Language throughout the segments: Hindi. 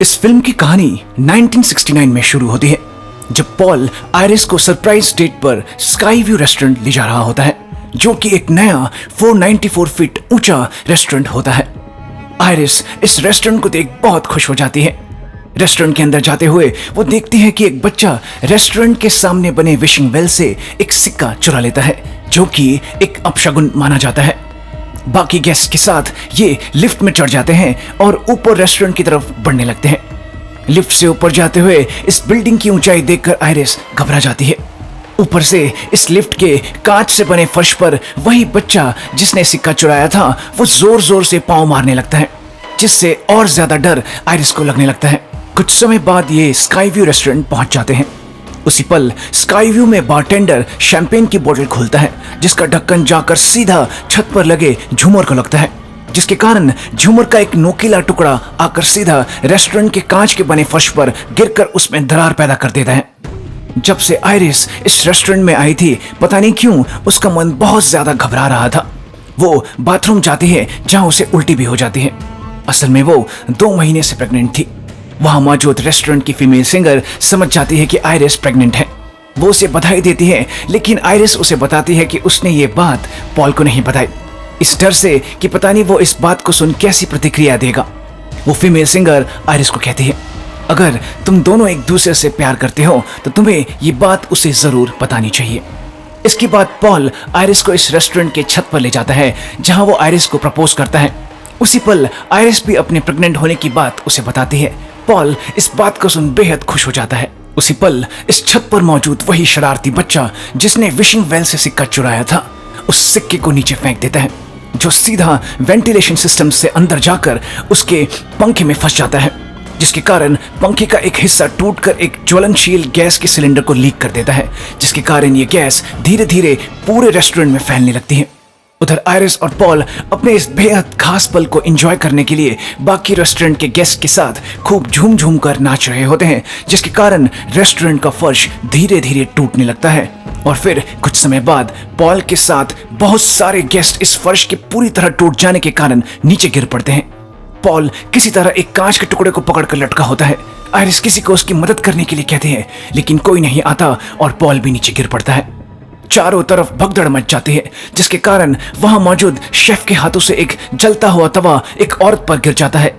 इस फिल्म की कहानी 1969 में शुरू होती है जब पॉल आयरिस को सरप्राइज डेट पर स्काई व्यू रेस्टोरेंट ले जा रहा होता है, जो कि एक नया 494 फीट ऊंचा रेस्टोरेंट होता है। आयरिस इस रेस्टोरेंट को देख बहुत खुश हो जाती है। रेस्टोरेंट के अंदर जाते हुए वो देखती है कि एक बच्चा रेस्टोरेंट के सामने बने विशिंग वेल से एक सिक्का चुरा लेता है, जो कि एक अपशगुन माना जाता है। बाकी गेस्ट के साथ ये लिफ्ट में चढ़ जाते हैं और ऊपर रेस्टोरेंट की तरफ बढ़ने लगते हैं। लिफ्ट से ऊपर जाते हुए इस बिल्डिंग की ऊंचाई देखकर आयरिस घबरा जाती है। ऊपर से इस लिफ्ट के कांच से बने फर्श पर वही बच्चा जिसने सिक्का चुराया था वो जोर जोर से पांव मारने लगता है, जिससे और ज्यादा डर आयरिस को लगने लगता है। कुछ समय बाद ये स्काई व्यू रेस्टोरेंट पहुंच जाते हैं। उसी पल स्काई व्यू में बारटेंडर शैंपेन की बोतल खोलता है, जिसका ढक्कन जाकर सीधा छत पर लगे झूमर को लगता है, जिसके कारण झूमर का एक नोकीला टुकड़ा आकर सीधा रेस्टोरेंट के कांच के बने फर्श पर गिरकर उसमें दरार पैदा कर देता है। जब से आयरिस इस रेस्टोरेंट में आई थी, पता नहीं क्यों उसका मन बहुत ज्यादा घबरा रहा था। वो बाथरूम जाती है जहां उसे उल्टी भी हो जाती है। असल में वो 2 महीने से प्रेग्नेंट थी। वहां मौजूद रेस्टोरेंट की फीमेल सिंगर समझ जाती है कि आयरिस प्रेग्नेंट है। वो उसे बधाई देती है, लेकिन आयरिस उसे बताती है कि उसने ये बात पॉल को नहीं बताई, इस डर से कि पता नहीं वो इस बात को सुन कैसी प्रतिक्रिया देगा। वो फीमेल सिंगर आयरिस को कहती है, अगर तुम दोनों एक दूसरे से प्यार करते हो तो तुम्हें ये बात उसे जरूर बतानी चाहिए। इसके बाद पॉल आयरिस को इस रेस्टोरेंट के छत पर ले जाता है जहां वो आयरिस को प्रपोज करता है। उसी पल आयरिस भी अपने प्रेग्नेंट होने की बात उसे बताती है। पॉल इस बात को सुन बेहद खुश हो जाता है। उसी पल इस छत पर मौजूद वही शरारती बच्चा जिसने विशिंग वेल से सिक्का चुराया था, उस सिक्के को नीचे फेंक देता है, जो सीधा वेंटिलेशन सिस्टम से अंदर जाकर उसके पंखे में फंस जाता है, जिसके कारण पंखे का एक हिस्सा टूटकर एक ज्वलनशील गैस के सिलेंडर को लीक कर देता है, जिसके कारण ये गैस धीरे धीरे पूरे रेस्टोरेंट में फैलने लगती है। उधर आयरिस और पॉल अपने इस बेहद खास पल को एंजॉय करने के लिए बाकी रेस्टोरेंट के गेस्ट के साथ खूब झूम झूम कर नाच रहे होते हैं, जिसके कारण रेस्टोरेंट का फर्श धीरे धीरे टूटने लगता है। और फिर कुछ समय बाद पॉल के साथ बहुत सारे गेस्ट इस फर्श के पूरी तरह टूट जाने के कारण नीचे गिर पड़ते हैं। पॉल किसी तरह एक कांच के टुकड़े को पकड़कर लटका होता है। आयरिस किसी को उसकी मदद करने के लिए कहती है, लेकिन कोई नहीं आता और पॉल भी नीचे गिर पड़ता है। चारों तरफ भगदड़ मच जाती है, जिसके कारण वहां मौजूद शेफ के हाथों से एक जलता हुआ तवा एक औरत पर गिर जाता है।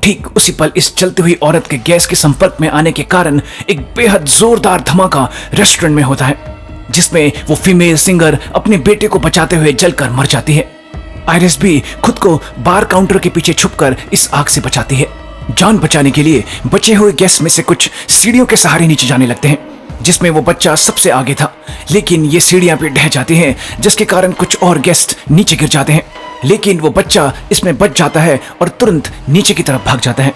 ठीक उसी पल इस जलती हुई औरत के गैस के संपर्क में आने के कारण एक बेहद जोरदार धमाका रेस्टोरेंट में होता है, जिसमें वो फीमेल सिंगर अपने बेटे को बचाते हुए जलकर मर जाती है। आयरिस भी खुद को बार काउंटर के पीछे छुपकर इस आग से बचाती है। जान बचाने के लिए बचे हुए गेस्ट में से कुछ सीढ़ियों के सहारे नीचे जाने लगते हैं, जिसमें वो बच्चा सबसे आगे था, लेकिन ये सीढ़ियां भी ढह जाती हैं, जिसके कारण कुछ और गेस्ट नीचे गिर जाते हैं, लेकिन वो बच्चा इसमें बच जाता है और तुरंत नीचे की तरफ भाग जाता है।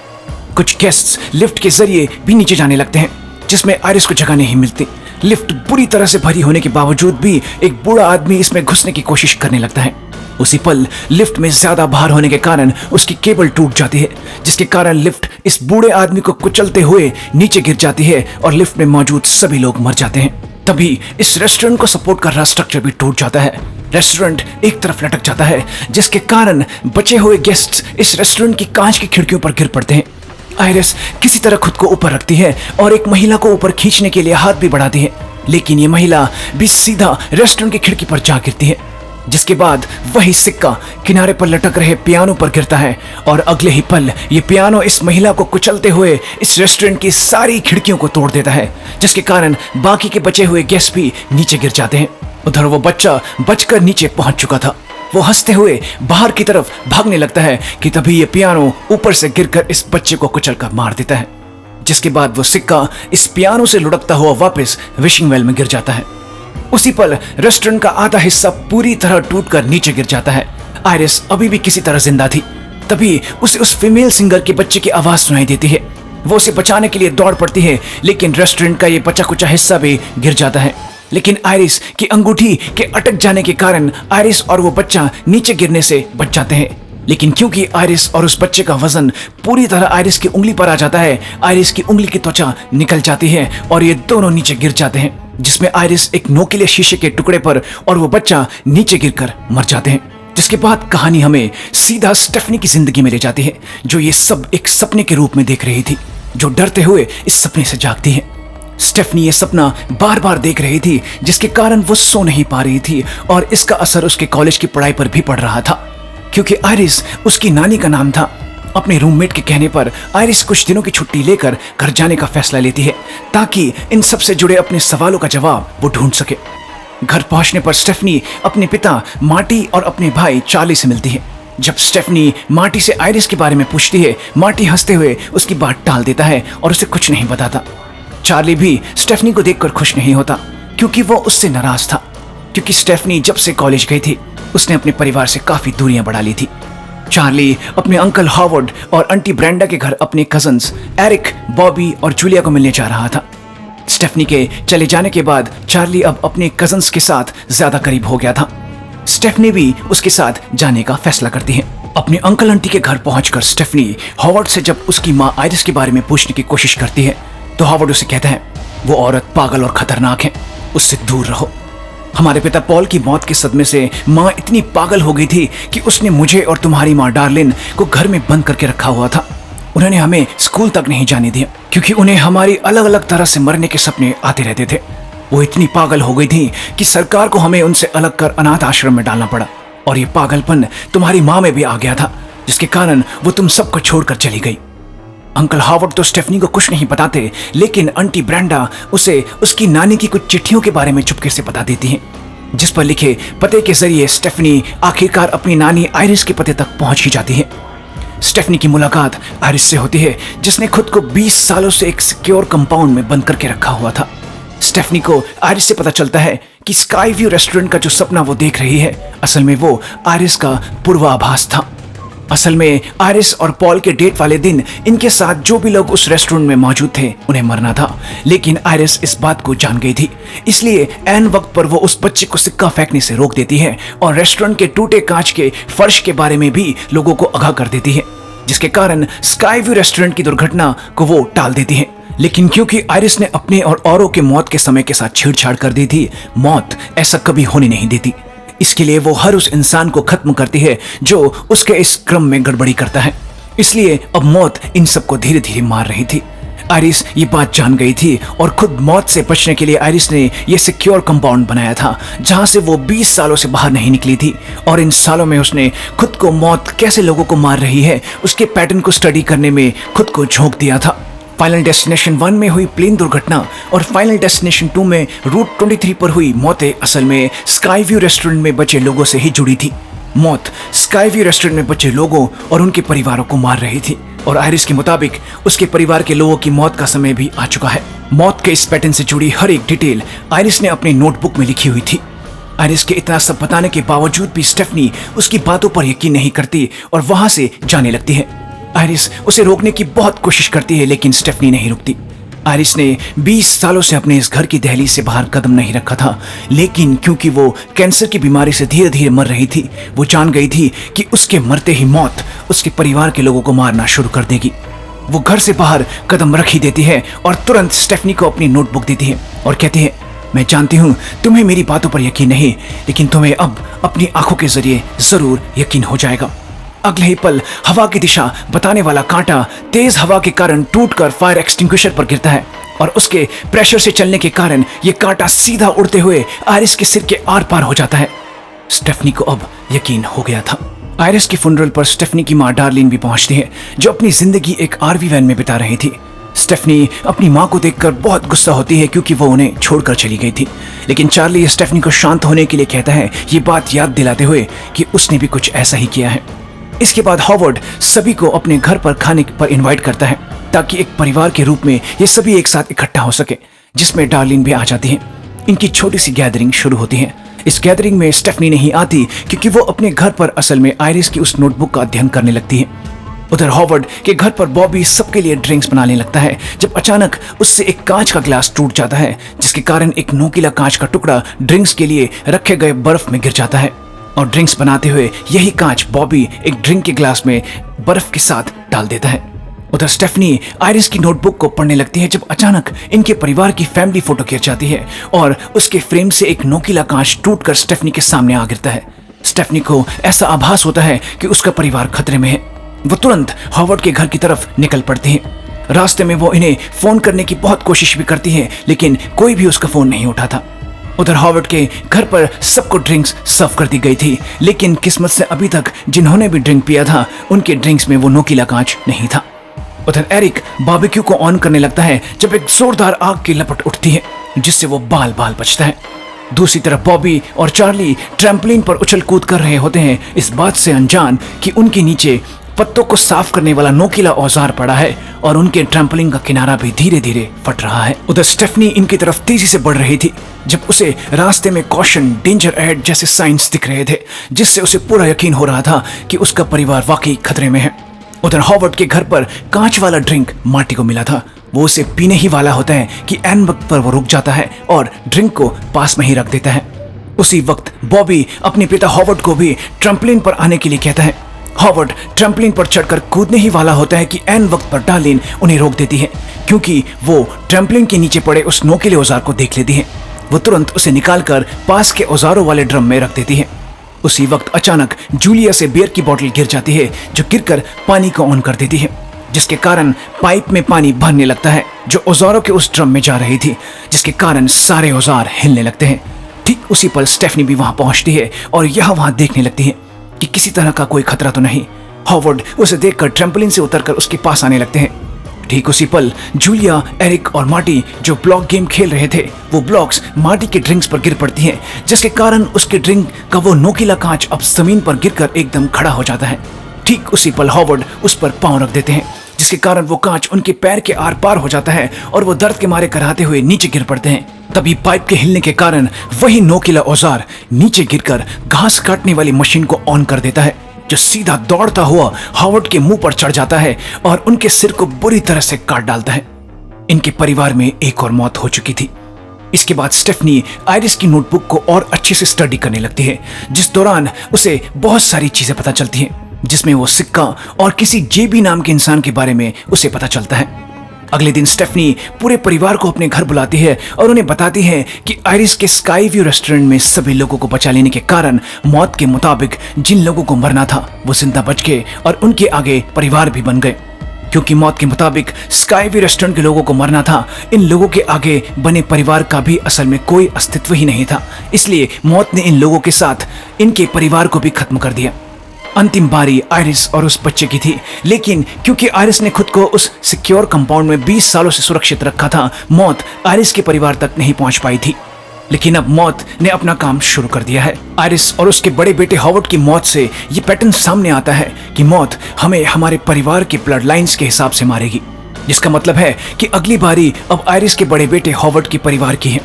कुछ गेस्ट्स लिफ्ट के जरिए भी नीचे जाने लगते हैं, जिसमें आयरिस को जगह नहीं मिलती। लिफ्ट बुरी तरह से भरी होने के बावजूद भी एक बूढ़ा आदमी इसमें घुसने की कोशिश करने लगता है। उसी पल लिफ्ट में ज्यादा भार होने के कारण उसकी केबल टूट जाती है, जिसके कारण लिफ्ट इस बूढ़े आदमी को कुचलते हुए नीचे गिर जाती है और लिफ्ट में मौजूद सभी लोग मर जाते हैं। तभी इस रेस्टोरेंट को सपोर्ट कर रहा स्ट्रक्चर भी टूट जाता है। रेस्टोरेंट एक तरफ लटक जाता है, जिसके कारण बचे हुए गेस्ट इस रेस्टोरेंट की कांच की खिड़कियों पर गिर पड़ते हैं। आयरिस किसी तरह खुद को ऊपर रखती है और एक महिला को ऊपर खींचने के लिए हाथ भी बढ़ाती है, लेकिन ये महिला भी सीधा रेस्टोरेंट की खिड़की पर जा गिरती है, जिसके बाद वही सिक्का किनारे पर लटक रहे पियानो पर गिरता है और अगले ही पल ये पियानो इस महिला को कुचलते हुए इस रेस्टोरेंट की सारी खिड़कियों को तोड़ देता है, जिसके कारण बाकी के बचे हुए गेस्ट भी नीचे गिर जाते हैं। उधर वो बच्चा बचकर नीचे पहुंच चुका था। वो हंसते हुए बाहर की तरफ भागने लगता है कि तभी ये पियानो ऊपर से गिरकर इस बच्चे को कुचलकर मार देता है, जिसके बाद वो सिक्का इस पियानो से लुढ़कता हुआ वापस विशिंग वेल में गिर जाता है। उसी पल रेस्टोरेंट का आधा हिस्सा पूरी तरह टूटकर नीचे गिर जाता है। आयरिस अभी भी किसी तरह जिंदा थी। तभी उसे उस फीमेल सिंगर के बच्चे की आवाज सुनाई देती है। वो उसे बचाने के लिए दौड़ पड़ती है, लेकिन रेस्टोरेंट का ये बचा कुचा हिस्सा भी गिर जाता है। लेकिन आयरिस की अंगूठी के अटक जाने के कारण आयरिस और वो बच्चा नीचे गिरने से बच जाते हैं। लेकिन क्योंकि आयरिस और उस बच्चे का वजन पूरी तरह आयरिस की उंगली पर आ जाता है, आयरिस की उंगली की त्वचा निकल जाती है और ये दोनों नीचे गिर जाते हैं, जिसमें आयरिस एक नोकीले शीशे के टुकड़े पर और वो बच्चा नीचे गिरकर मर जाते हैं। जिसके बाद कहानी हमें सीधा स्टेफनी की जिंदगी में ले जाती है, जो ये सब एक सपने के रूप में देख रही थी, जो डरते हुए इस सपने से जागती है। स्टेफनी ये सपना बार बार देख रही थी, जिसके कारण वो सो नहीं पा रही थी और इसका असर उसके कॉलेज की पढ़ाई पर भी पड़ रहा था, क्योंकि आयरिस उसकी नानी का नाम था। अपने रूममेट के कहने पर आयरिस कुछ दिनों की छुट्टी लेकर घर जाने का फैसला लेती है, ताकि इन सब से जुड़े अपने सवालों का जवाब वो ढूंढ सके। घर पहुंचने पर स्टेफनी अपने पिता मार्टी और अपने भाई चार्ली से मिलती है। जब स्टेफनी मार्टी से आयरिस के बारे में पूछती है, मार्टी हंसते हुए उसकी बात टाल देता है और उसे कुछ नहीं बताता। चार्ली भी स्टेफनी को देखकर खुश नहीं होता, क्योंकि वो उससे नाराज था, क्योंकि स्टेफनी जब से कॉलेज गई थी उसने अपने परिवार से काफी दूरियां बढ़ा ली थी। चार्ली अपने अंकल हॉवर्ड और आंटी ब्रेंडा के घर अपने कजन्स एरिक, बॉबी और जूलिया को मिलने जा रहा था। स्टेफनी के चले जाने के बाद चार्ली अब अपने कजन्स के साथ ज्यादा करीब हो गया था। स्टेफनी भी उसके साथ जाने का फैसला करती है। अपने अंकल आंटी के घर पहुंचकर स्टेफनी हॉवर्ड से जब उसकी माँ आयरिस के बारे में पूछने की कोशिश करती है, तो हॉवर्ड उसे कहता है, वो औरत पागल और खतरनाक है, उससे दूर रहो। हमारे पिता पॉल की मौत के सदमे से माँ इतनी पागल हो गई थी कि उसने मुझे और तुम्हारी माँ डार्लिन को घर में बंद करके रखा हुआ था। उन्होंने हमें स्कूल तक नहीं जाने दिया, क्योंकि उन्हें हमारी अलग अलग तरह से मरने के सपने आते रहते थे। वो इतनी पागल हो गई थी कि सरकार को हमें उनसे अलग कर अनाथ आश्रम में डालना पड़ा, और ये पागलपन तुम्हारी माँ में भी आ गया था, जिसके कारण वो तुम सबको छोड़कर चली गई। अंकल हॉवर्ड तो स्टेफनी को कुछ नहीं बताते, लेकिन आंटी ब्रेंडा उसे उसकी नानी की कुछ चिट्ठियों के बारे में चुपके से बता देती हैं, जिस पर लिखे पते के जरिए स्टेफनी आखिरकार अपनी नानी आयरिस के पते तक पहुंच ही जाती है। स्टेफनी की मुलाकात आयरिस से होती है, जिसने खुद को 20 सालों से एक सिक्योर कंपाउंड में बंद करके रखा हुआ था। स्टेफनी को आयरिस से पता चलता है कि स्काई व्यू रेस्टोरेंट का जो सपना वो देख रही है, असल में वो आयरिस का पूर्वाभास था। असल में आयरिस और पॉल के डेट वाले दिन इनके साथ जो भी लोग उस रेस्टोरेंट में मौजूद थे उन्हें मरना था, लेकिन आयरिस इस बात को जान गई थी। इसलिए ऐन वक्त पर वो उस बच्चे को सिक्का फेंकने से रोक देती है और रेस्टोरेंट के टूटे कांच के फर्श के बारे में भी लोगों को आगाह कर देती है, जिसके कारण स्काई व्यू रेस्टोरेंट की दुर्घटना को वो टाल देती है। लेकिन क्योंकि आयरिस ने अपने और औरों के मौत के समय के साथ छेड़छाड़ कर दी थी, मौत ऐसा कभी होने नहीं देती। इसके लिए वो हर उस इंसान को खत्म करती है जो उसके इस क्रम में गड़बड़ी करता है। इसलिए अब मौत इन सबको धीरे धीरे मार रही थी। आयरिस ये बात जान गई थी और खुद मौत से बचने के लिए आयरिस ने ये सिक्योर कंपाउंड बनाया था, जहां से वो 20 सालों से बाहर नहीं निकली थी, और इन सालों में उसने खुद को मौत कैसे लोगों को मार रही है उसके पैटर्न को स्टडी करने में खुद को झोंक दिया था। फाइनल डेस्टिनेशन 1 में हुई प्लेन दुर्घटना और फाइनल डेस्टिनेशन 2 में रूट 23 पर हुई मौतें असल में स्काई व्यू रेस्टोरेंट में बचे लोगों से ही जुड़ी थी। मौत स्काई व्यू रेस्टोरेंट में बचे लोगों और उनके परिवारों को मार रही थी, और आयरिस के मुताबिक उसके परिवार के लोगों की मौत का समय भी आ चुका है। मौत के इस पैटर्न से जुड़ी हर एक डिटेल आयरिस ने अपनी नोटबुक में लिखी हुई थी। आयरिस के इतना सब बताने के बावजूद भी स्टेफनी उसकी बातों पर यकीन नहीं करती और वहां से जाने लगती है। आयरिस उसे रोकने की बहुत कोशिश करती है, लेकिन स्टेफनी नहीं रुकती। आयरिस ने 20 सालों से अपने इस घर की दहलीज से बाहर कदम नहीं रखा था, लेकिन क्योंकि वो कैंसर की बीमारी से धीरे धीरे मर रही थी, वो जान गई थी कि उसके मरते ही मौत उसके परिवार के लोगों को मारना शुरू कर देगी। वो घर से बाहर कदम रख ही देती है और तुरंत स्टेफनी को अपनी नोटबुक देती है और कहती है, मैं जानती हूँ तुम्हें मेरी बातों पर यकीन नहीं, लेकिन तुम्हें अब अपनी आंखों के जरिए जरूर यकीन हो जाएगा। अगले ही पल हवा की दिशा बताने वाला कांटा तेज हवा के कारण टूटकर फायर एक्सटिंग्विशर पर गिरता है, और उसके प्रेशर से चलने के कारण यह कांटा सीधा उड़ते हुए आयरिस के सिर के आर पार हो जाता है। स्टेफनी को अब यकीन हो गया था। आयरिस की फुनरल पर स्टेफनी की मां डार्लिन भी पहुंचती है, जो अपनी जिंदगी एक आरवी वैन में बिता रही थी। स्टेफनी अपनी मां को देखकर बहुत गुस्सा होती है, क्योंकि वो उन्हें छोड़कर चली गई थी, लेकिन चार्ली स्टेफनी को शांत होने के लिए कहता है, ये बात याद दिलाते हुए कि उसने भी कुछ ऐसा ही किया है। इसके बाद हॉवर्ड सभी को अपने घर पर खाने पर इनवाइट करता है, ताकि एक परिवार के रूप में ये सभी एक साथ इकट्ठा हो सके, जिसमें डार्लिन भी आ जाती है। इनकी छोटी सी गैदरिंग शुरू होती है। इस गैदरिंग में स्टेफनी नहीं आती, क्योंकि वो अपने घर पर असल में आयरिस की उस नोटबुक का अध्ययन करने लगती है। उधर हॉवर्ड के घर पर बॉबी सबके लिए ड्रिंक्स बनाने लगता है, जब अचानक उससे एक कांच का ग्लास टूट जाता है, जिसके कारण एक नोकीला कांच का टुकड़ा ड्रिंक्स के लिए रखे गए बर्फ में गिर जाता है, और ड्रिंक्स बनाते हुए यही कांच बॉबी एक ड्रिंक के ग्लास में बर्फ के साथ डाल देता है। उधर स्टेफनी आयरिस की नोटबुक को पढ़ने लगती है, जब अचानक इनके परिवार की फैमिली फोटो गिर जाती है और उसके फ्रेम से एक नोकीला कांच टूटकर स्टेफनी के सामने आ गिरता है। स्टेफनी को ऐसा आभास होता है कि उसका परिवार खतरे में है। वो तुरंत हॉवर्ड के घर की तरफ निकल पड़ती है। रास्ते में वो इन्हें फोन करने की बहुत कोशिश भी करती है, लेकिन कोई भी उसका फोन नहीं उठाता। उधर हॉवर्ड के घर पर सबको ड्रिंक्स सर्व कर दी गई थी, लेकिन किस्मत से अभी तक जिन्होंने भी ड्रिंक पिया था उनके ड्रिंक्स में वो नोकीला कांच नहीं था। उधर एरिक बारबेक्यू को ऑन करने लगता है जब एक जोरदार आग की लपट उठती है, जिससे वो बाल बाल बचता है। दूसरी तरफ बॉबी और चार्ली ट्रैम्पलिन पर उछल कूद कर रहे होते हैं, इस बात से अनजान कि उनके नीचे पत्तों को साफ करने वाला नोकीला औजार पड़ा है और उनके ट्रैम्पलिन का किनारा भी धीरे धीरे फट रहा है। उधर स्टेफनी इनकी तरफ तेजी से बढ़ रही थी जब उसे रास्ते में कॉशन, डेंजर एड जैसे साइंस दिख रहे थे, जिससे उसे पूरा यकीन हो रहा था कि उसका परिवार वाकई खतरे में है। उधर हॉवर्ड के घर पर कांच वाला ड्रिंक मार्टी को मिला था। वो उसे पीने ही वाला होता है कि एन वक्त पर वो रुक जाता है और ड्रिंक को पास में ही रख देता है। उसी वक्त बॉबी अपने पिता हॉवर्ड को भी ट्रैम्पलिन पर आने के लिए कहता है। हॉवर्ड ट्रैम्पलिन पर चढ़कर कूदने ही वाला होता है कि एन वक्त पर डार्लिन उन्हें रोक देती है, क्योंकि वो ट्रैम्पलिन के नीचे पड़े उस नोकीले औजार को देख लेती है। वो तुरंत उसे निकालकर पास के औजारों वाले ड्रम में रख देती है। उसी वक्त अचानक जूलिया से बियर की बोतल गिर जाती है, जो गिरकर पानी को ऑन कर देती है, जिसके कारण पाइप में पानी भरने लगता है जो औजारों के उस ड्रम में जा रही थी, जिसके कारण सारे औजार हिलने लगते हैं। ठीक उसी पल स्टेफनी भी वहां पहुंचती है और यह वहां देखने लगती है कि किसी तरह का कोई खतरा तो नहीं। हॉवर्ड उसे देखकर ट्रैम्पलिन से उतरकर उसके पास आने लगते हैं। ठीक उसी पल जूलिया, एरिक और मार्टी जो ब्लॉक गेम खेल रहे थे, वो ब्लॉक्स मार्टी के ड्रिंक्स पर गिर पड़ती हैं, जिसके कारण उसके ड्रिंक का वो नोकीला कांच अब जमीन पर गिरकर एकदम खड़ा हो जाता है। ठीक उसी पल हॉवर्ड उस पर पांव रख देते हैं, जिसके कारण वो कांच उनके पैर के आर पार हो जाता है और वो दर्द के मारे कराते हुए नीचे गिर पड़ते हैं। तभी पाइप के हिलने के कारण वही नोकीला औजार नीचे गिरकर घास काटने वाली मशीन को ऑन कर देता है, जो सीधा दौड़ता हुआ हॉवर्ड के मुंह पर चढ़ जाता है और उनके सिर को बुरी तरह से काट डालता है। इनके परिवार में एक और मौत हो चुकी थी। इसके बाद स्टेफनी आयरिस की नोटबुक को और अच्छे से स्टडी करने लगती है, जिस दौरान उसे बहुत सारी चीजें पता चलती हैं, जिसमें वो सिक्का और किसी जेबी नाम के इंसान के बारे में उसे पता चलता है। अगले दिन स्टेफनी पूरे परिवार को अपने घर बुलाती है और उन्हें बताती है कि आयरिस के स्काई व्यू रेस्टोरेंट में सभी लोगों को बचा लेने के कारण मौत के मुताबिक जिन लोगों को मरना था वो जिंदा बच गए और उनके आगे परिवार भी बन गए। क्योंकि मौत के मुताबिक स्काई व्यू रेस्टोरेंट के लोगों को मरना था, इन लोगों के आगे बने परिवार का भी असल में कोई अस्तित्व ही नहीं था, इसलिए मौत ने इन लोगों के साथ इनके परिवार को भी खत्म कर दिया। अंतिम बारी आयरिस और उस बच्चे की थी, लेकिन क्योंकि आयरिस ने खुद को उस सिक्योर कंपाउंड में 20 सालों से सुरक्षित रखा था, मौत आयरिस के परिवार तक नहीं पहुंच पाई थी। लेकिन अब मौत ने अपना काम शुरू कर दिया है। आयरिस और उसके बड़े बेटे हॉवर्ड की मौत से ये पैटर्न सामने आता है कि मौत हमें हमारे परिवार के ब्लड लाइन्स के हिसाब से मारेगी, जिसका मतलब है कि अगली बारी अब आयरिस के बड़े बेटे हॉवर्ड के परिवार की है,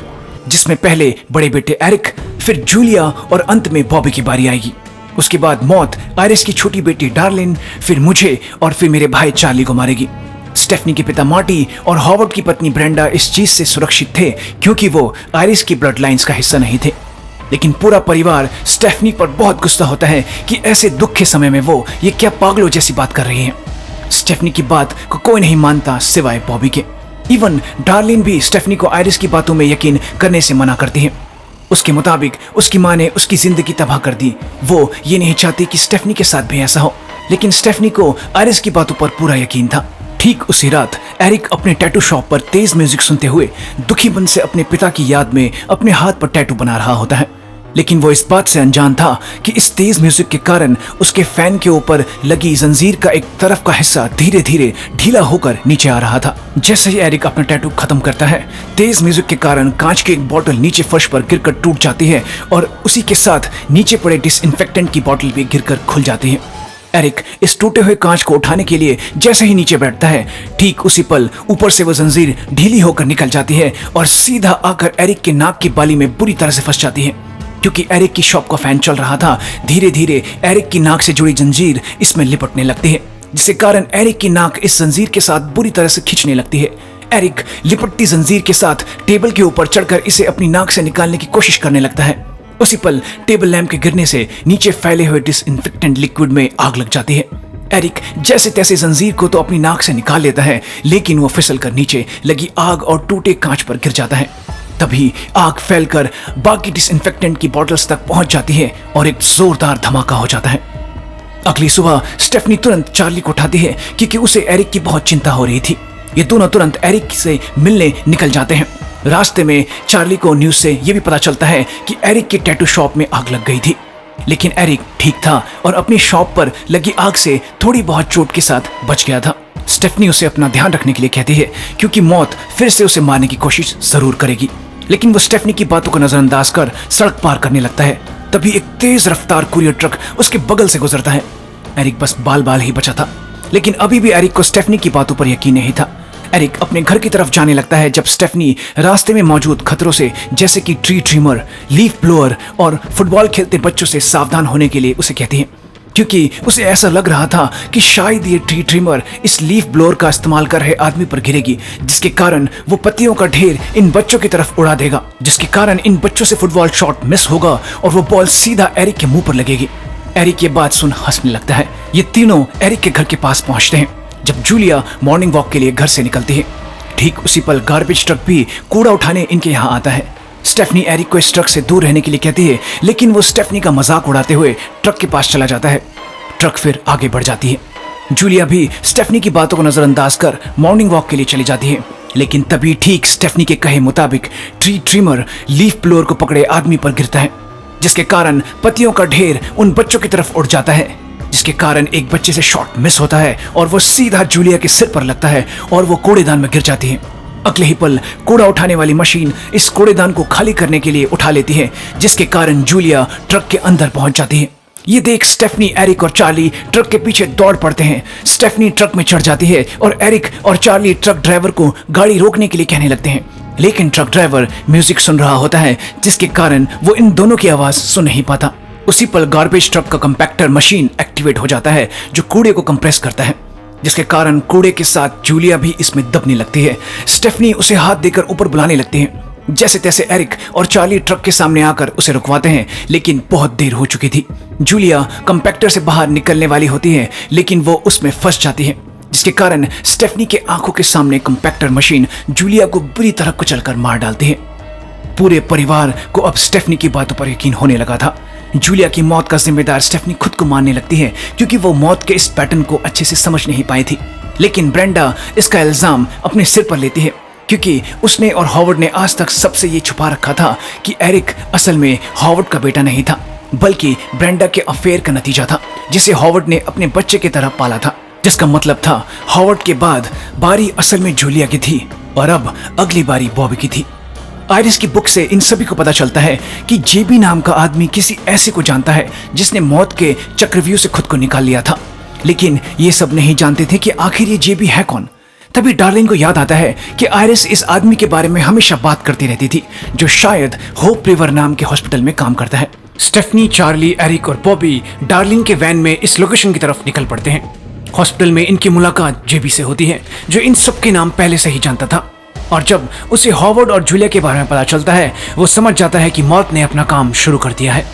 जिसमें पहले बड़े बेटे एरिक, फिर जूलिया और अंत में बॉबी की बारी आएगी। उसके बाद मौत आयरिस की छोटी बेटी डार्लिन, फिर मुझे और फिर मेरे भाई चार्ली को मारेगी। स्टेफनी के पिता मार्टी और हॉवर्ड की पत्नी ब्रेंडा इस चीज से सुरक्षित थे क्योंकि वो आयरिस की ब्लड लाइन्स का हिस्सा नहीं थे। लेकिन पूरा परिवार स्टेफनी पर बहुत गुस्सा होता है कि ऐसे दुख के समय में वो ये क्या पागलों जैसी बात कर रही है। स्टेफनी की बात को कोई नहीं मानता सिवाय बॉबी के। इवन डार्लिन भी स्टेफनी को आयरिस की बातों में यकीन करने से मना करती है। उसके मुताबिक उसकी माँ ने उसकी जिंदगी तबाह कर दी। वो ये नहीं चाहती कि स्टेफनी के साथ भी ऐसा हो, लेकिन स्टेफनी को आयरिस की बातों पर पूरा यकीन था। ठीक उसी रात एरिक अपने टैटू शॉप पर तेज म्यूजिक सुनते हुए दुखी मन से अपने पिता की याद में अपने हाथ पर टैटू बना रहा होता है, लेकिन वो इस बात से अनजान था कि इस तेज म्यूजिक के कारण उसके फैन के ऊपर लगी जंजीर का एक तरफ का हिस्सा धीरे धीरे ढीला होकर नीचे आ रहा था। जैसे ही एरिक अपना टैटू खत्म करता है, तेज म्यूजिक के कारण कांच की एक बोतल नीचे फर्श पर गिरकर टूट जाती है और उसी के साथ नीचे पड़े डिसइंफेक्टेंट की बोतल भी गिरकर खुल जाती है। एरिक इस टूटे हुए कांच को उठाने के लिए जैसे ही नीचे बैठता है, ठीक उसी पल ऊपर से वो जंजीर ढीली होकर निकल जाती है और सीधा आकर एरिक के नाक की बाली में बुरी तरह से फंस जाती है। क्योंकि एरिक की शॉप का फैन चल रहा था, धीरे धीरे एरिक की नाक से जुड़ी जंजीर इसमें लिपटने लगती है, जिसके कारण एरिक की नाक इस जंजीर के साथ बुरी तरह से खींचने लगती है। एरिक लिपटती जंजीर के साथ टेबल के ऊपर चढ़कर इसे अपनी नाक से निकालने की कोशिश करने लगता है। उसी पल टेबल लैंप के गिरने से नीचे फैले हुए डिसइंफेक्टेंट लिक्विड में आग लग जाती है। एरिक जैसे तैसे जंजीर को तो अपनी नाक से निकाल लेता है, लेकिन वो फिसल कर नीचे लगी आग और टूटे कांच पर गिर जाता है। तभी आग फैलकर बाकी डिसइंफेक्टेंट की बॉटल्स तक पहुंच जाती है और एक जोरदार धमाका हो जाता है। अगली सुबह स्टेफनी तुरंत चार्ली को उठाती है क्योंकि उसे एरिक की बहुत चिंता हो रही थी। ये दोनों तुरंत एरिक से मिलने निकल जाते हैं। रास्ते में चार्ली को न्यूज से यह भी पता चलता है कि एरिक की टैटू शॉप में आग लग गई थी, लेकिन एरिक ठीक था और अपनी शॉप पर लगी आग से थोड़ी बहुत चोट के साथ बच गया था। स्टेफनी उसे अपना ध्यान रखने के लिए कहती है क्योंकि मौत फिर से उसे मारने की कोशिश जरूर करेगी, लेकिन वो स्टेफनी की बातों को नजरअंदाज कर सड़क पार करने लगता है। तभी एक तेज रफ्तार कुरियर ट्रक उसके बगल से गुजरता है। एरिक बस बाल बाल ही बचा था, लेकिन अभी भी एरिक को स्टेफनी की बातों पर यकीन नहीं था। एरिक अपने घर की तरफ जाने लगता है जब स्टेफनी रास्ते में मौजूद खतरों से जैसे कि ट्री ट्रिमर, लीफ ब्लोअर और फुटबॉल खेलते बच्चों से सावधान होने के लिए उसे कहती है, क्योंकि उसे ऐसा लग रहा था कि शायद ये ट्री ट्रिमर इस लीफ ब्लोअर का इस्तेमाल कर रहे आदमी पर गिरेगी, जिसके कारण वो पत्तियों का ढेर इन बच्चों की तरफ उड़ा देगा, जिसके कारण इन बच्चों से फुटबॉल शॉट मिस होगा और वो बॉल सीधा एरिक के मुंह पर लगेगी। एरिक ये बात सुन हंसने लगता है। ये तीनों एरिक के घर के पास पहुंचते हैं जब जूलिया मॉर्निंग वॉक के लिए घर से निकलती है। ठीक उसी पल गार्बेज ट्रक भी कूड़ा उठाने इनके यहाँ आता है। स्टेफनी एरिक को इस ट्रक से दूर रहने के लिए कहती है, लेकिन वो स्टेफनी का मजाक उड़ाते हुए ट्रक के पास चला जाता है। ट्रक फिर आगे बढ़ जाती है। जूलिया भी स्टेफनी की बातों को नजरअंदाज कर मॉर्निंग वॉक के लिए चली जाती है, लेकिन तभी ठीक स्टेफनी के कहे मुताबिक ट्री ट्रिमर लीफ ब्लोअर को पकड़े आदमी पर गिरता है, जिसके कारण पत्तियों का ढेर उन बच्चों की तरफ उड़ जाता है, जिसके कारण एक बच्चे से शॉट मिस होता है और वो सीधा जूलिया के सिर पर लगता है और वो कूड़ेदान में गिर जाती है। अगले ही पल कूड़ा उठाने वाली मशीन इस कूड़ेदान को खाली करने के लिए उठा लेती है, जिसके कारण जूलिया ट्रक के अंदर पहुंच जाती है। ये देख स्टेफनी, एरिक और चार्ली ट्रक के पीछे दौड़ पड़ते हैं। स्टेफनी ट्रक में चढ़ जाती है और एरिक और चार्ली ट्रक ड्राइवर को गाड़ी रोकने के लिए कहने लगते हैं, लेकिन ट्रक ड्राइवर म्यूजिक सुन रहा होता है, जिसके कारण वो इन दोनों की आवाज सुन नहीं पाता। उसी पल गार्बेज ट्रक का कंपैक्टर मशीन एक्टिवेट हो जाता है जो कूड़े को कंप्रेस करता है, जिसके कारण कूड़े के साथ जूलिया भी इसमें दबने लगती है। स्टेफनी उसे हाथ देकर ऊपर बुलाने लगती है। जैसे तैसे एरिक और चार्ली ट्रक के सामने आकर उसे रुकवाते हैं, लेकिन बहुत देर हो चुकी थी। जूलिया कंपैक्टर से बाहर निकलने वाली होती है, लेकिन वो उसमें फंस जाती है, जिसके कारण स्टेफनी के आंखों के सामने कंपैक्टर मशीन जूलिया को बुरी तरह कुचलकर मार डालती है। पूरे परिवार को अब स्टेफनी की बातों पर यकीन होने लगा था। जूलिया की मौत का जिम्मेदार स्टेफनी खुद को मानने लगती है, क्योंकि वो मौत के इस पैटर्न को अच्छे से समझ नहीं पाई थी। लेकिन ब्रेंडा इसका इल्जाम अपने सिर पर लेती है, क्योंकि उसने और हॉवर्ड ने आज तक सबसे ये छुपा रखा था कि एरिक असल में हॉवर्ड का बेटा नहीं था, बल्कि ब्रेंडा के अफेयर का नतीजा था, जिसे हॉवर्ड ने अपने बच्चे की तरह पाला था। जिसका मतलब था हॉवर्ड के बाद बारी असल में जूलिया की थी और अब अगली बारी बॉबी की थी। आयरिस की बुक से इन सभी को पता चलता है कि जेबी नाम का आदमी किसी ऐसे को जानता है जिसने मौत के चक्रव्यूह से खुद को निकाल लिया था, लेकिन ये सब नहीं जानते थे कि आखिर ये जेबी है कौन। तभी डार्लिन को याद आता है कि आयरिस इस आदमी के बारे में हमेशा बात करती रहती थी, जो शायद होप रिवर नाम के हॉस्पिटल में काम करता है। स्टेफनी, चार्ली, एरिक और बॉबी डार्लिन के वैन में इस लोकेशन की तरफ निकल पड़ते हैं। हॉस्पिटल में इनकी मुलाकात जेबी से होती है, जो इन सब के नाम पहले से ही जानता था, और जब उसे हॉवर्ड और जूलिया के बारे में पता चलता है, वो समझ जाता है कि मौत ने अपना काम शुरू कर दिया है।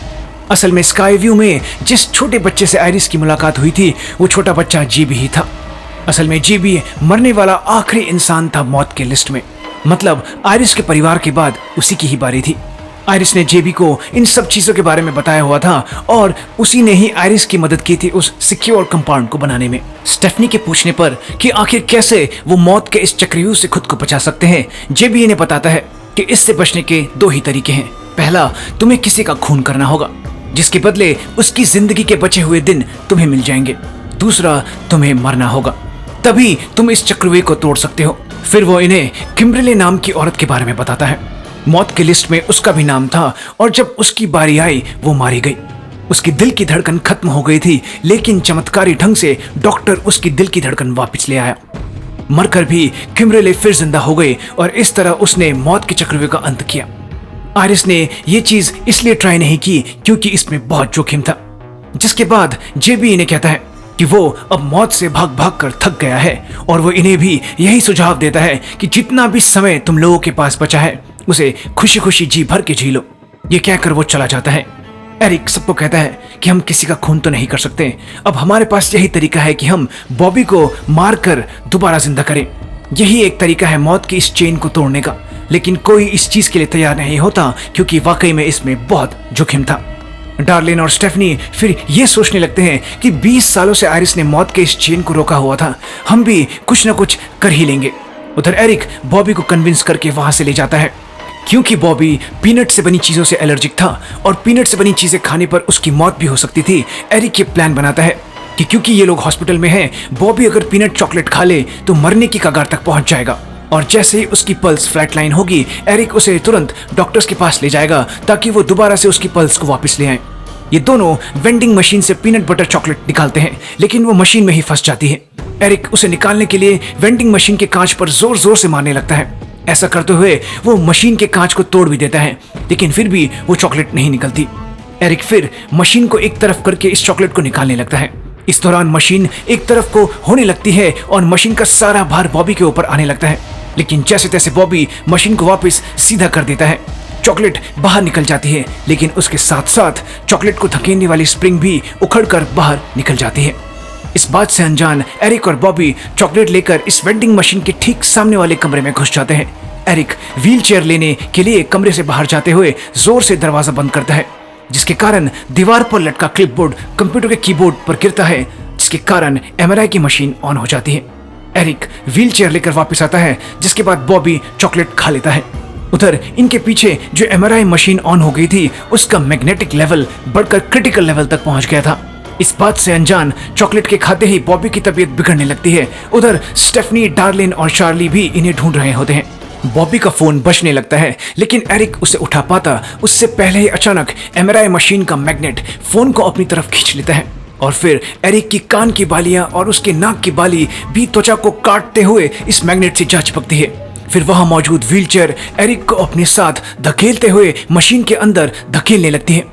असल में स्काई व्यू में जिस छोटे बच्चे से आयरिस की मुलाकात हुई थी, वो छोटा बच्चा जेबी ही था। असल में जेबी मरने वाला आखिरी इंसान था मौत के लिस्ट में, मतलब आयरिस के परिवार के बाद उसी की ही बारी थी। आयरिस ने जेबी को इन सब चीजों के बारे में बताया हुआ था और उसी ने ही आयरिस की मदद की थी उस सिक्योर कंपाउंड को बनाने में। स्टेफनी के पूछने पर कि आखिर कैसे वो मौत के इस चक्रव्यूह से खुद को बचा सकते हैं, जेबी इन्हें बताता है कि इससे बचने के दो ही तरीके हैं। पहला, तुम्हें किसी का खून करना होगा, जिसके बदले उसकी जिंदगी के बचे हुए दिन तुम्हें मिल जाएंगे। दूसरा, तुम्हें मरना होगा, तभी तुम इस चक्रव्यूह को तोड़ सकते हो। फिर वो इन्हें किम्बरले नाम की औरत के बारे में बताता है। मौत के लिस्ट में उसका भी नाम था और जब उसकी बारी आई वो मारी गई। उसकी दिल की धड़कन खत्म हो गई थी, लेकिन चमत्कारी ढंग से डॉक्टर उसकी दिल की धड़कन वापस ले आया। मरकर भी किम्बरले फिर जिंदा हो गई और इस तरह उसने मौत के चक्रव्यूह का अंत किया। आयरिस ने ये चीज इसलिए ट्राई नहीं की क्योंकि इसमें बहुत जोखिम था। जिसके बाद जेबी इन्हें कहता है कि वो अब मौत से भाग भाग कर थक गया है और वो इन्हें भी यही सुझाव देता है कि जितना भी समय तुम लोगों के पास बचा है उसे खुशी खुशी जी भर के जी लो। ये कहकर वो चला जाता है। एरिक सबको कहता है कि हम किसी का खून तो नहीं कर सकते, अब हमारे पास यही तरीका है कि हम बॉबी को मारकर दोबारा जिंदा करें। यही एक तरीका है मौत की इस चेन को तोड़ने का। लेकिन कोई इस चीज के लिए तैयार नहीं होता क्योंकि वाकई में इसमें बहुत जोखिम था। डार्लिन और स्टेफनी फिर ये सोचने लगते हैं कि 20 सालों से आयरिस ने मौत के इस चेन को रोका हुआ था, हम भी कुछ ना कुछ कर ही लेंगे। उधर एरिक बॉबी को कन्विंस करके वहां से ले जाता है क्योंकि बॉबी पीनट से बनी चीजों से एलर्जिक था और पीनट से बनी चीजें खाने पर उसकी मौत भी हो सकती थी। एरिक ये प्लान बनाता है कि क्योंकि ये लोग हॉस्पिटल में हैं, बॉबी अगर पीनट चॉकलेट खा ले तो मरने की कगार तक पहुंच जाएगा और जैसे ही उसकी पल्स फ्लैटलाइन होगी, एरिक उसे तुरंत डॉक्टर्स के पास ले जाएगा ताकि वो दोबारा से उसकी पल्स को वापस ले आए। ये दोनों वेंडिंग मशीन से पीनट बटर चॉकलेट निकालते हैं, लेकिन वो मशीन में ही फंस जाती है। एरिक उसे निकालने के लिए वेंडिंग मशीन के कांच पर जोर जोर से मारने लगता है। ऐसा करते हुए वो मशीन के कांच को तोड़ भी देता है, लेकिन फिर भी वो चॉकलेट नहीं निकलती। एरिक फिर मशीन को एक तरफ करके इस चॉकलेट को निकालने लगता है। इस दौरान मशीन एक तरफ को होने लगती है और मशीन का सारा भार बॉबी के ऊपर आने लगता है, लेकिन जैसे तैसे बॉबी मशीन को वापस सीधा कर देता है। चॉकलेट बाहर निकल जाती है, लेकिन उसके साथ साथ चॉकलेट को धकेलने वाली स्प्रिंग भी उखड़कर बाहर निकल जाती है। इस बात से अनजान एरिक और बॉबी चॉकलेट लेकर इस वेंडिंग मशीन के ठीक सामने वाले कमरे में घुस जाते हैं। एरिक व्हील चेयर लेने के लिए कमरे से बाहर जाते हुए जोर से दरवाजा बंद करता है, जिसके कारण दीवार पर लटका क्लिपबोर्ड कंप्यूटर के कीबोर्ड पर गिरता है, जिसके कारण एमआरआई की मशीन ऑन हो जाती है। एरिक व्हील चेयर लेकर वापस आता है, जिसके बाद बॉबी चॉकलेट खा लेता है। उधर इनके पीछे जो एमआरआई मशीन ऑन हो गई थी, उसका मैग्नेटिक लेवल बढ़कर क्रिटिकल लेवल तक पहुंच गया था। इस बात से अनजान चॉकलेट के खाते ही बॉबी की तबीयत बिगड़ने लगती है। उधर स्टेफनी, डार्लिन और चार्ली भी इन्हें ढूंढ रहे होते हैं। बॉबी का फोन बजने लगता है, लेकिन एरिक उसे उठा पाता उससे पहले ही अचानक एमआरआई मशीन का मैग्नेट फोन को अपनी तरफ खींच लेता है और फिर एरिक की कान की बालियां और उसके नाक की बाली भी त्वचा को काटते हुए इस मैग्नेट से जा चिपकती है। फिर वहां मौजूद व्हीलचेयर एरिक को अपने साथ धकेलते हुए मशीन के अंदर धकेलने लगती है।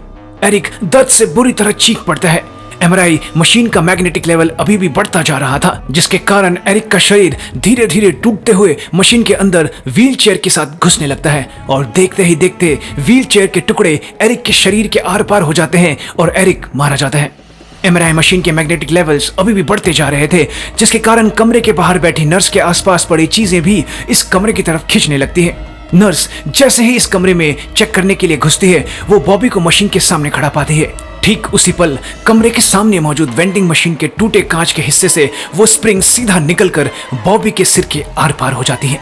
एरिक दर्द से बुरी तरह चीख पड़ता है। एमआरआई मशीन का मैग्नेटिक लेवल अभी भी बढ़ता जा रहा था, जिसके कारण एरिक का शरीर धीरे धीरे टूटते हुए मशीन के अंदर व्हीलचेयर के साथ घुसने लगता है और देखते ही देखते व्हीलचेयर के टुकड़े एरिक के शरीर के आर पार हो जाते हैं और एरिक मारा जाता है। एमआरआई मशीन के मैग्नेटिक लेवल्स अभी भी बढ़ते जा रहे थे, जिसके कारण कमरे के बाहर बैठी नर्स के आसपास पड़ी चीजें भी इस कमरे की तरफ खींचने लगती है। नर्स जैसे ही इस कमरे में चेक करने के लिए घुसती है, वो बॉबी को मशीन के सामने खड़ा पाती है। ठीक उसी पल कमरे के सामने मौजूद वेंडिंग मशीन के टूटे कांच के हिस्से से वो स्प्रिंग सीधा निकलकर बॉबी के सिर के आर पार हो जाती है।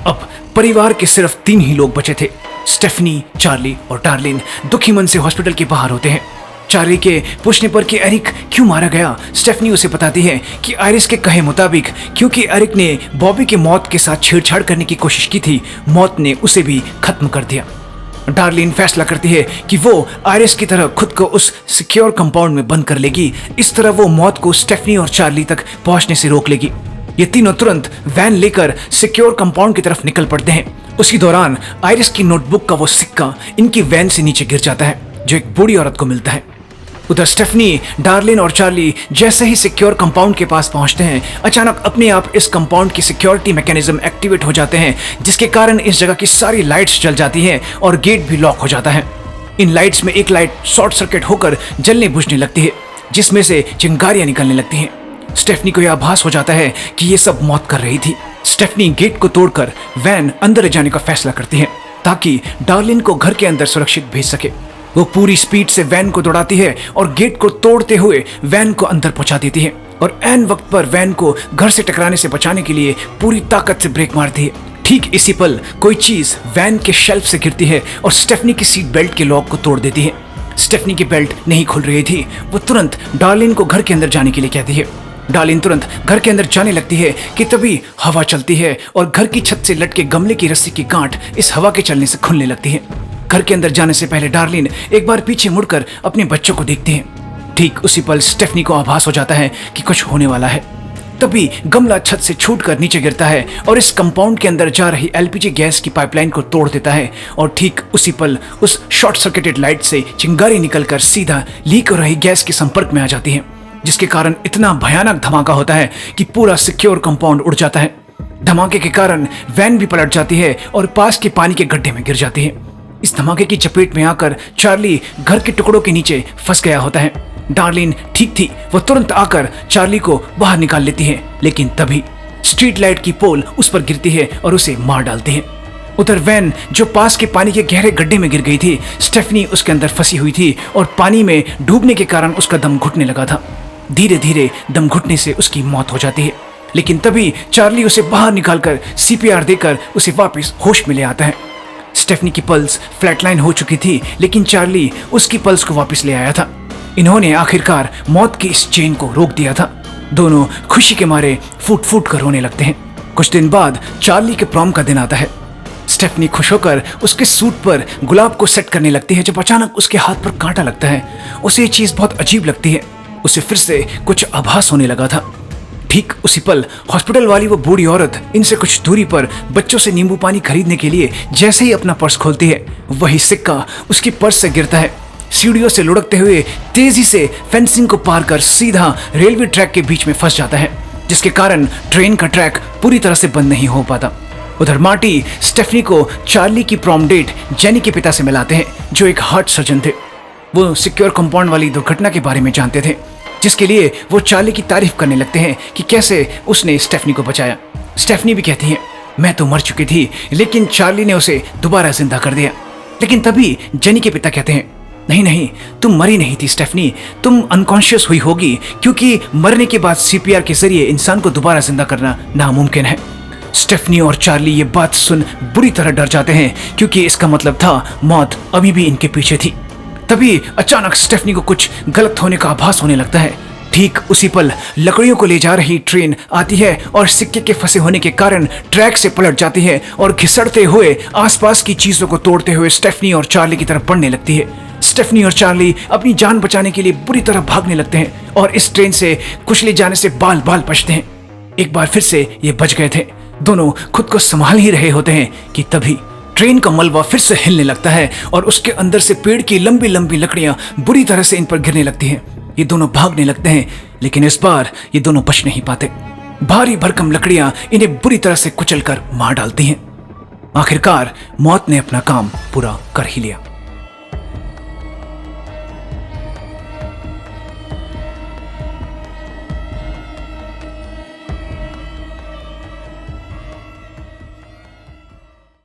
अब परिवार के सिर्फ 3 ही लोग बचे थे। स्टेफनी, चार्ली और डार्लिन दुखी मन से हॉस्पिटल के बाहर होते हैं। चार्ली के पूछने पर कि एरिक क्यों मारा गया, स्टेफनी उसे बताती है कि आयरिस के कहे मुताबिक क्योंकि एरिक ने बॉबी के मौत के साथ छेड़छाड़ करने की कोशिश की थी, मौत ने उसे भी खत्म कर दिया। डार्लिन फैसला करती है कि वो आयरिस की तरह खुद को उस सिक्योर कंपाउंड में बंद कर लेगी। इस तरह वो मौत को स्टेफनी और चार्ली तक पहुंचने से रोक लेगी। ये तीनों तुरंत वैन लेकर सिक्योर कंपाउंड की तरफ निकल पड़ते हैं। उसी दौरान आयरिस की नोटबुक का वो सिक्का इनकी वैन से नीचे गिर जाता है, जो एक बूढ़ी औरत को मिलता है। उधर स्टेफनी, डार्लिन और चार्ली जैसे ही सिक्योर कंपाउंड के पास पहुंचते हैं, अचानक अपने आप इस कंपाउंड की सिक्योरिटी मैकेनिज्म एक्टिवेट हो जाते हैं, जिसके कारण इस जगह की सारी लाइट्स जल जाती हैं और गेट भी लॉक हो जाता है। इन लाइट्स में एक लाइट शॉर्ट सर्किट होकर जलने बुझने लगती है, जिसमें से चिंगारियां निकलने लगती हैं। स्टेफनी को यह आभास हो जाता है कि ये सब मौत कर रही थी। स्टेफनी गेट को तोड़कर वैन अंदर ले जाने का फैसला करती है ताकि डार्लिन को घर के अंदर सुरक्षित भेज सके। वो पूरी स्पीड से वैन को दौड़ाती है और गेट को तोड़ते हुए वैन को अंदर पहुंचा देती है और ऐन वक्त पर वैन को घर से टकराने से बचाने के लिए पूरी ताकत से ब्रेक मारती है। ठीक इसी पल कोई चीज वैन के शेल्फ से गिरती है और स्टेफनी की सीट बेल्ट के लॉक को तोड़ देती है। स्टेफनी की बेल्ट नहीं खुल रही थी। वो तुरंत डार्लिन को घर के अंदर जाने के लिए कहती है। डार्लिन तुरंत घर के अंदर जाने लगती है कि तभी हवा चलती है और घर की छत से लटके गमले की रस्सी की गांठ इस हवा के चलने से खुलने लगती है। घर के अंदर जाने से पहले डार्लिन एक बार पीछे मुड़कर अपने बच्चों को देखती है। ठीक उसी पल स्टेफनी को आभास हो जाता है कि कुछ होने वाला है। तभी गमला छत से छूटकर नीचे गिरता है और इस कंपाउंड के अंदर जा रही एलपीजी गैस की पाइपलाइन को तोड़ देता है और ठीक उसी पल उस शॉर्ट सर्किटेड लाइट से चिंगारी निकलकर सीधा लीक हो रही गैस के संपर्क में आ जाती है, जिसके कारण इतना भयानक धमाका होता है कि पूरा सिक्योर कंपाउंड उड़ जाता है। धमाके के कारण वैन भी पलट जाती है और पास के पानी के गड्ढे में गिर जाती है। इस धमाके की चपेट में आकर चार्ली घर के टुकड़ों के नीचे फंस गया होता है। डार्लिन ठीक थी, वो तुरंत आकर चार्ली को बाहर निकाल लेती है, लेकिन तभी स्ट्रीट लाइट की पोल उस पर गिरती है और उसे मार डालती है। उधर वैन जो पास के पानी के गहरे गड्ढे में गिर गई थी, स्टेफनी उसके अंदर फंसी हुई थी और पानी में डूबने के कारण उसका दम घुटने लगा था। धीरे धीरे दम घुटने से उसकी मौत हो जाती है, लेकिन तभी चार्ली उसे बाहर निकालकर सीपीआर देकर उसे वापस होश में ले आता है। स्टेफनी की पल्स फ्लैटलाइन हो चुकी थी, लेकिन चार्ली उसकी पल्स को वापस ले आया था। इन्होंने आखिरकार मौत की इस चेन को रोक दिया था। दोनों खुशी के मारे फूट फूट कर रोने लगते हैं। कुछ दिन बाद चार्ली के प्रॉम का दिन आता है। स्टेफनी खुश होकर उसके सूट पर गुलाब को सेट करने लगती है, जब अचानक उसके हाथ पर कांटा लगता है। उसे ये चीज बहुत अजीब लगती है। उसे फिर से कुछ आभास होने लगा था। ठीक उसी पल हॉस्पिटल वाली वो बूढ़ी औरत इनसे कुछ दूरी पर बच्चों से नींबू पानी खरीदने के लिए जैसे ही अपना पर्स खोलती है, वही सिक्का उसकी पर्स से गिरता है। सीढ़ियों से लुढ़कते हुए तेजी से फेंसिंग को पार कर सीधा रेलवे ट्रैक के बीच में फंस जाता है, जिसके कारण ट्रेन का ट्रैक पूरी तरह से बंद नहीं हो पाता। उधर मार्टी स्टेफनी को चार्ली की प्रॉम डेट जेनी के पिता से मिलाते हैं, जो एक हार्ट सर्जन थे। वो सिक्योर कंपाउंड वाली दुर्घटना के बारे में जानते थे, जिसके लिए वो चार्ली की तारीफ करने लगते हैं कि कैसे उसने स्टेफनी को बचाया। स्टेफनी भी कहती है, मैं तो मर चुकी थी, लेकिन चार्ली ने उसे दोबारा जिंदा कर दिया। लेकिन तभी जेनी के पिता कहते हैं, नहीं नहीं, तुम मरी नहीं थी स्टेफनी, तुम अनकॉन्शियस हुई होगी, क्योंकि मरने के बाद सीपीआर के जरिए इंसान को दोबारा जिंदा करना नामुमकिन है। स्टेफनी और चार्ली ये बात सुन बुरी तरह डर जाते हैं, क्योंकि इसका मतलब था मौत अभी भी इनके पीछे थी। तभी अचानक स्टेफनी को कुछ गलत होने का आभास होने लगता है। ठीक उसी पल लकड़ियों को ले जा रही ट्रेन आती है और सिक्के के फंसे होने के कारण ट्रैक से पलट जाती है और घिसड़ते हुए आसपास की चीजों को तोड़ते हुए स्टेफनी और चार्ली की तरफ बढ़ने लगती है। स्टेफनी और चार्ली अपनी जान बचाने के लिए बुरी तरह भागने लगते हैं और इस ट्रेन से कुचले जाने से बाल बाल बचते हैं। एक बार फिर से ये बच गए थे। दोनों खुद को संभाल ही रहे होते हैं कि तभी ट्रेन का मलबा फिर से हिलने लगता है और उसके अंदर से पेड़ की लंबी लंबी लकड़ियां बुरी तरह से इन पर गिरने लगती हैं। ये दोनों भागने लगते हैं, लेकिन इस बार ये दोनों बच नहीं पाते। भारी भरकम लकड़ियां इन्हें बुरी तरह से कुचल कर मार डालती हैं। आखिरकार मौत ने अपना काम पूरा कर ही लिया।